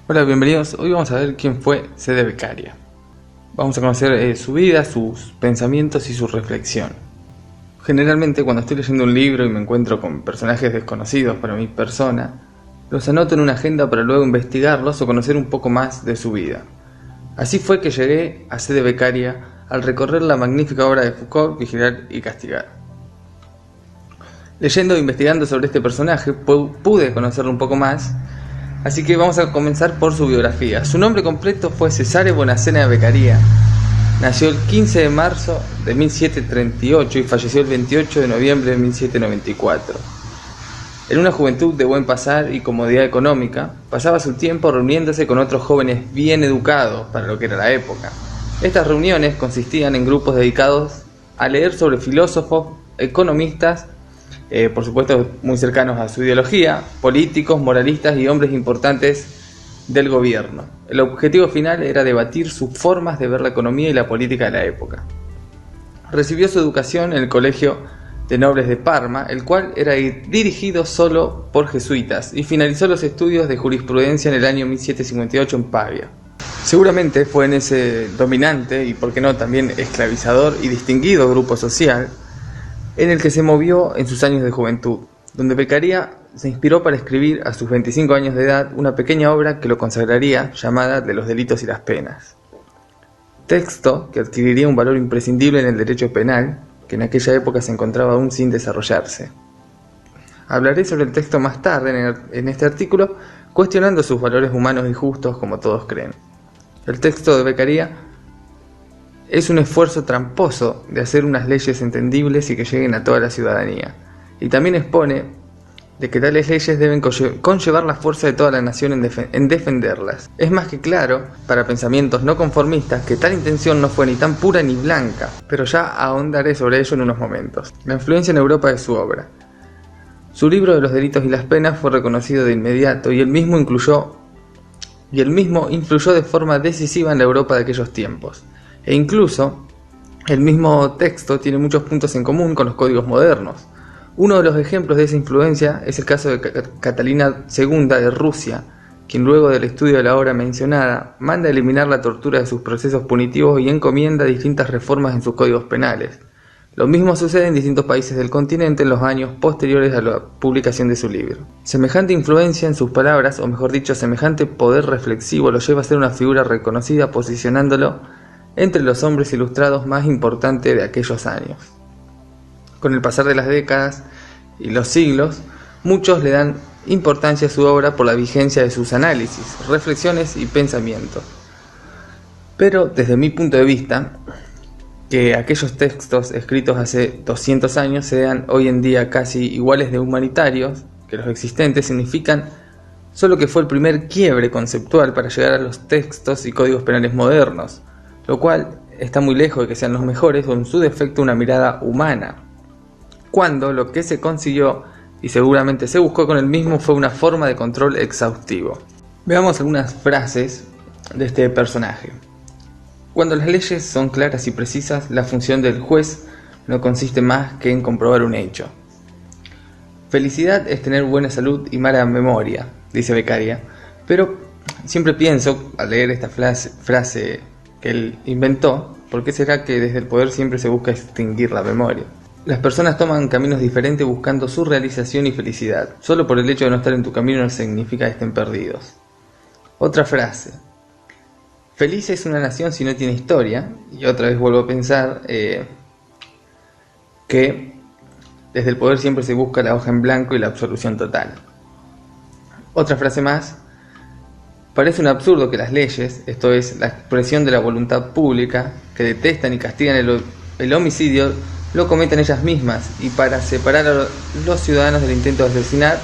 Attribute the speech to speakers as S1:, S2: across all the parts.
S1: Hola, bienvenidos. Hoy vamos a ver quién fue C. de Beccaria. Vamos a conocer su vida, sus pensamientos y su reflexión. Generalmente cuando estoy leyendo un libro y me encuentro con personajes desconocidos para mi persona, los anoto en una agenda para luego investigarlos o conocer un poco más de su vida. Así fue que llegué a C. de Beccaria al recorrer la magnífica obra de Foucault, Vigilar y Castigar. Leyendo e investigando sobre este personaje pude conocerlo un poco más. Así que vamos a comenzar por su biografía. Su nombre completo fue Cesare Bonaccena de Beccaria. Nació el 15 de marzo de 1738 y falleció el 28 de noviembre de 1794. En una juventud de buen pasar y comodidad económica, pasaba su tiempo reuniéndose con otros jóvenes bien educados para lo que era la época. Estas reuniones consistían en grupos dedicados a leer sobre filósofos, economistas, por supuesto muy cercanos a su ideología, políticos, moralistas y hombres importantes del gobierno. El objetivo final era debatir sus formas de ver la economía y la política de la época. Recibió su educación en el Colegio de Nobles de Parma, el cual era dirigido solo por jesuitas, y finalizó los estudios de jurisprudencia en el año 1758 en Pavia. Seguramente fue en ese dominante y, por qué no, también esclavizador y distinguido grupo social en el que se movió en sus años de juventud, donde Beccaria se inspiró para escribir a sus 25 años de edad una pequeña obra que lo consagraría, llamada De los delitos y las penas. Texto que adquiriría un valor imprescindible en el derecho penal, que en aquella época se encontraba aún sin desarrollarse. Hablaré sobre el texto más tarde en este artículo, cuestionando sus valores humanos y justos como todos creen. El texto de Beccaria es un esfuerzo tramposo de hacer unas leyes entendibles y que lleguen a toda la ciudadanía. Y también expone de que tales leyes deben conllevar la fuerza de toda la nación en defenderlas. Es más que claro, para pensamientos no conformistas, que tal intención no fue ni tan pura ni blanca, pero ya ahondaré sobre ello en unos momentos. La influencia en Europa de su obra. Su libro de los delitos y las penas fue reconocido de inmediato y él mismo influyó de forma decisiva en la Europa de aquellos tiempos. E incluso, el mismo texto tiene muchos puntos en común con los códigos modernos. Uno de los ejemplos de esa influencia es el caso de Catalina II de Rusia, quien luego del estudio de la obra mencionada, manda eliminar la tortura de sus procesos punitivos y encomienda distintas reformas en sus códigos penales. Lo mismo sucede en distintos países del continente en los años posteriores a la publicación de su libro. Semejante influencia en sus palabras, o mejor dicho, semejante poder reflexivo, lo lleva a ser una figura reconocida, posicionándolo entre los hombres ilustrados más importantes de aquellos años. Con el pasar de las décadas y los siglos, muchos le dan importancia a su obra por la vigencia de sus análisis, reflexiones y pensamientos. Pero desde mi punto de vista, que aquellos textos escritos hace 200 años sean hoy en día casi iguales de humanitarios que los existentes significan solo que fue el primer quiebre conceptual para llegar a los textos y códigos penales modernos, lo cual está muy lejos de que sean los mejores o en su defecto una mirada humana, cuando lo que se consiguió y seguramente se buscó con el mismo fue una forma de control exhaustivo. Veamos algunas frases de este personaje. Cuando las leyes son claras y precisas, la función del juez no consiste más que en comprobar un hecho. Felicidad es tener buena salud y mala memoria, dice Beccaria, pero siempre pienso, al leer esta frase que él inventó, ¿por qué será que desde el poder siempre se busca extinguir la memoria? Las personas toman caminos diferentes buscando su realización y felicidad. Solo por el hecho de no estar en tu camino no significa que estén perdidos. Otra frase. Feliz es una nación si no tiene historia. Y otra vez vuelvo a pensar que desde el poder siempre se busca la hoja en blanco y la absolución total. Otra frase más. Parece un absurdo que las leyes, esto es, la expresión de la voluntad pública, que detestan y castigan el homicidio, lo cometan ellas mismas, y para separar a los ciudadanos del intento de asesinar,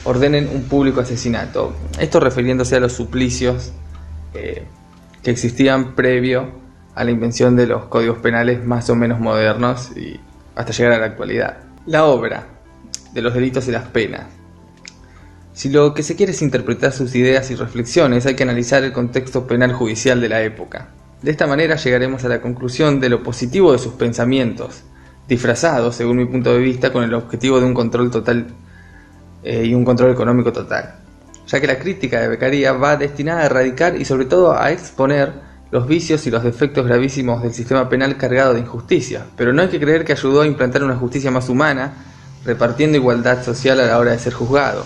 S1: ordenen un público asesinato. Esto refiriéndose a los suplicios que existían previo a la invención de los códigos penales más o menos modernos y hasta llegar a la actualidad. La obra de los delitos y las penas. Si lo que se quiere es interpretar sus ideas y reflexiones, hay que analizar el contexto penal judicial de la época. De esta manera llegaremos a la conclusión de lo positivo de sus pensamientos, disfrazados, según mi punto de vista, con el objetivo de un control total y un control económico total. ya que la crítica de Beccaria va destinada a erradicar y sobre todo a exponer los vicios y los defectos gravísimos del sistema penal cargado de injusticia, pero no hay que creer que ayudó a implantar una justicia más humana, repartiendo igualdad social a la hora de ser juzgado.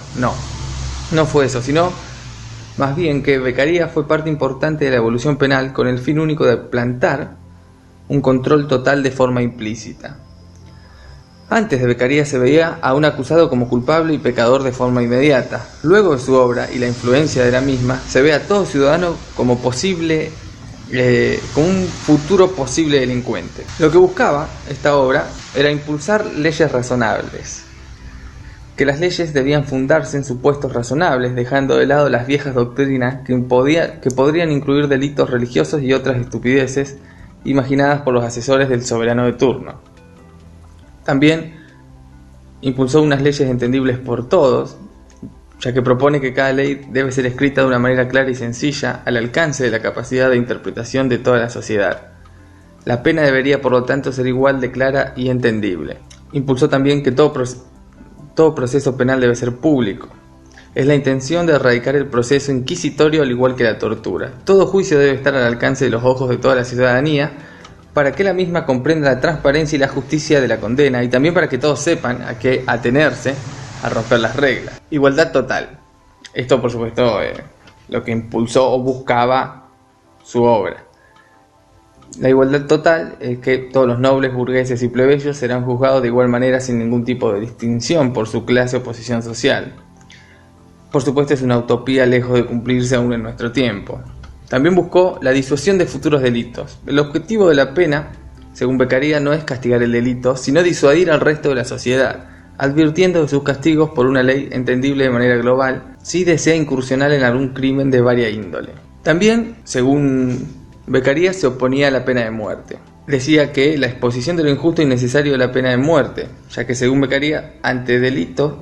S1: No fue eso, sino más bien que Beccaria fue parte importante de la evolución penal con el fin único de plantar un control total de forma implícita. Antes de Beccaria se veía a un acusado como culpable y pecador de forma inmediata. Luego de su obra y la influencia de la misma, se ve a todo ciudadano como un futuro posible delincuente. Lo que buscaba esta obra era impulsar leyes razonables, que las leyes debían fundarse en supuestos razonables, dejando de lado las viejas doctrinas que podrían incluir delitos religiosos y otras estupideces imaginadas por los asesores del soberano de turno. También impulsó unas leyes entendibles por todos, ya que propone que cada ley debe ser escrita de una manera clara y sencilla, al alcance de la capacidad de interpretación de toda la sociedad. La pena debería, por lo tanto, ser igual de clara y entendible. Impulsó también que todo proceso penal debe ser público. Es la intención de erradicar el proceso inquisitorio al igual que la tortura. Todo juicio debe estar al alcance de los ojos de toda la ciudadanía, para que la misma comprenda la transparencia y la justicia de la condena, y también para que todos sepan a qué atenerse a romper las reglas. Igualdad total. Esto, por supuesto, lo que impulsó o buscaba su obra. La igualdad total es que todos los nobles, burgueses y plebeyos serán juzgados de igual manera sin ningún tipo de distinción por su clase o posición social. Por supuesto, es una utopía lejos de cumplirse aún en nuestro tiempo. También buscó la disuasión de futuros delitos. El objetivo de la pena, según Beccaria, no es castigar el delito, sino disuadir al resto de la sociedad, advirtiendo de sus castigos por una ley entendible de manera global, si desea incursionar en algún crimen de varia índole. También, según Beccaria, se oponía a la pena de muerte. Decía que la exposición de lo injusto y necesario de la pena de muerte, ya que según Beccaria, ante delitos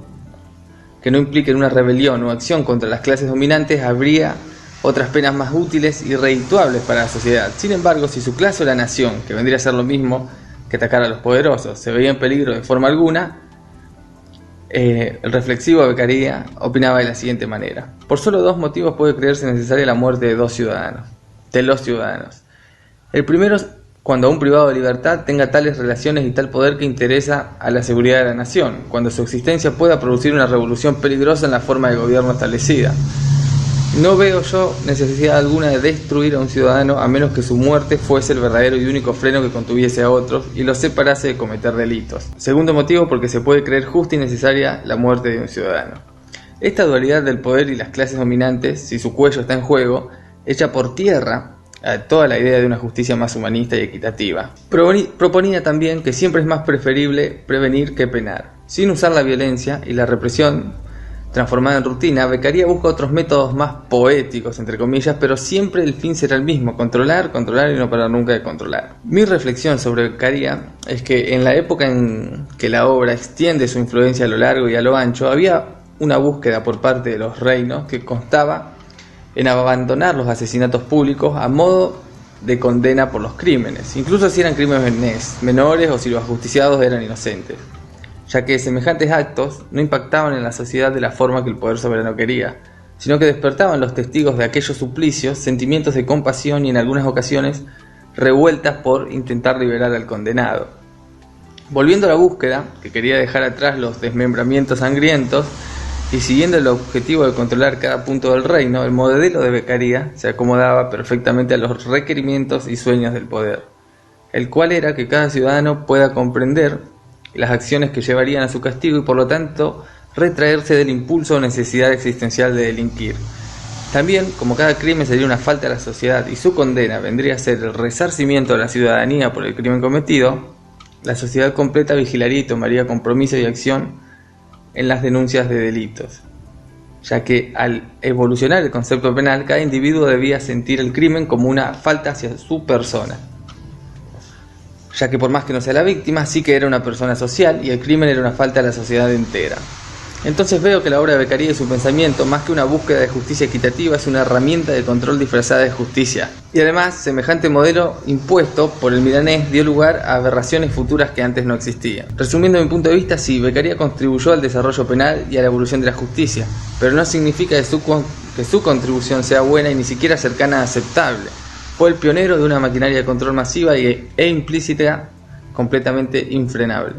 S1: que no impliquen una rebelión o acción contra las clases dominantes, habría otras penas más útiles y redituables para la sociedad. Sin embargo, si su clase o la nación, que vendría a ser lo mismo que atacar a los poderosos, se veía en peligro de forma alguna, el reflexivo Beccaria opinaba de la siguiente manera: por solo dos motivos puede creerse necesaria la muerte de los ciudadanos. El primero es cuando un privado de libertad tenga tales relaciones y tal poder que interesa a la seguridad de la nación, cuando su existencia pueda producir una revolución peligrosa en la forma de gobierno establecida. No veo yo necesidad alguna de destruir a un ciudadano a menos que su muerte fuese el verdadero y único freno que contuviese a otros y los separase de cometer delitos. Segundo motivo, porque se puede creer justa y necesaria la muerte de un ciudadano. Esta dualidad del poder y las clases dominantes, si su cuello está en juego, echa por tierra a toda la idea de una justicia más humanista y equitativa. Proponía también que siempre es más preferible prevenir que penar. Sin usar la violencia y la represión transformada en rutina, Beccaria busca otros métodos más poéticos, entre comillas, pero siempre el fin será el mismo: controlar y no parar nunca de controlar. Mi reflexión sobre Beccaria es que en la época en que la obra extiende su influencia a lo largo y a lo ancho, había una búsqueda por parte de los reinos que constaba en abandonar los asesinatos públicos a modo de condena por los crímenes, incluso si eran crímenes menores o si los ajusticiados eran inocentes, ya que semejantes actos no impactaban en la sociedad de la forma que el poder soberano quería, sino que despertaban los testigos de aquellos suplicios sentimientos de compasión y en algunas ocasiones revueltas por intentar liberar al condenado. Volviendo a la búsqueda, que quería dejar atrás los desmembramientos sangrientos y siguiendo el objetivo de controlar cada punto del reino, el modelo de Beccaria se acomodaba perfectamente a los requerimientos y sueños del poder, el cual era que cada ciudadano pueda comprender las acciones que llevarían a su castigo y por lo tanto retraerse del impulso o necesidad existencial de delinquir. También, como cada crimen sería una falta a la sociedad y su condena vendría a ser el resarcimiento de la ciudadanía por el crimen cometido, la sociedad completa vigilaría y tomaría compromiso y acción en las denuncias de delitos, ya que al evolucionar el concepto penal, cada individuo debía sentir el crimen como una falta hacia su persona, ya que por más que no sea la víctima, sí que era una persona social y el crimen era una falta a la sociedad entera. Entonces veo que la obra de Beccaria y su pensamiento, más que una búsqueda de justicia equitativa, es una herramienta de control disfrazada de justicia. Y además, semejante modelo impuesto por el milanés dio lugar a aberraciones futuras que antes no existían. Resumiendo mi punto de vista, sí, Beccaria contribuyó al desarrollo penal y a la evolución de la justicia, pero no significa que su contribución sea buena y ni siquiera cercana a aceptable. Fue el pionero de una maquinaria de control masiva e implícita completamente infrenable.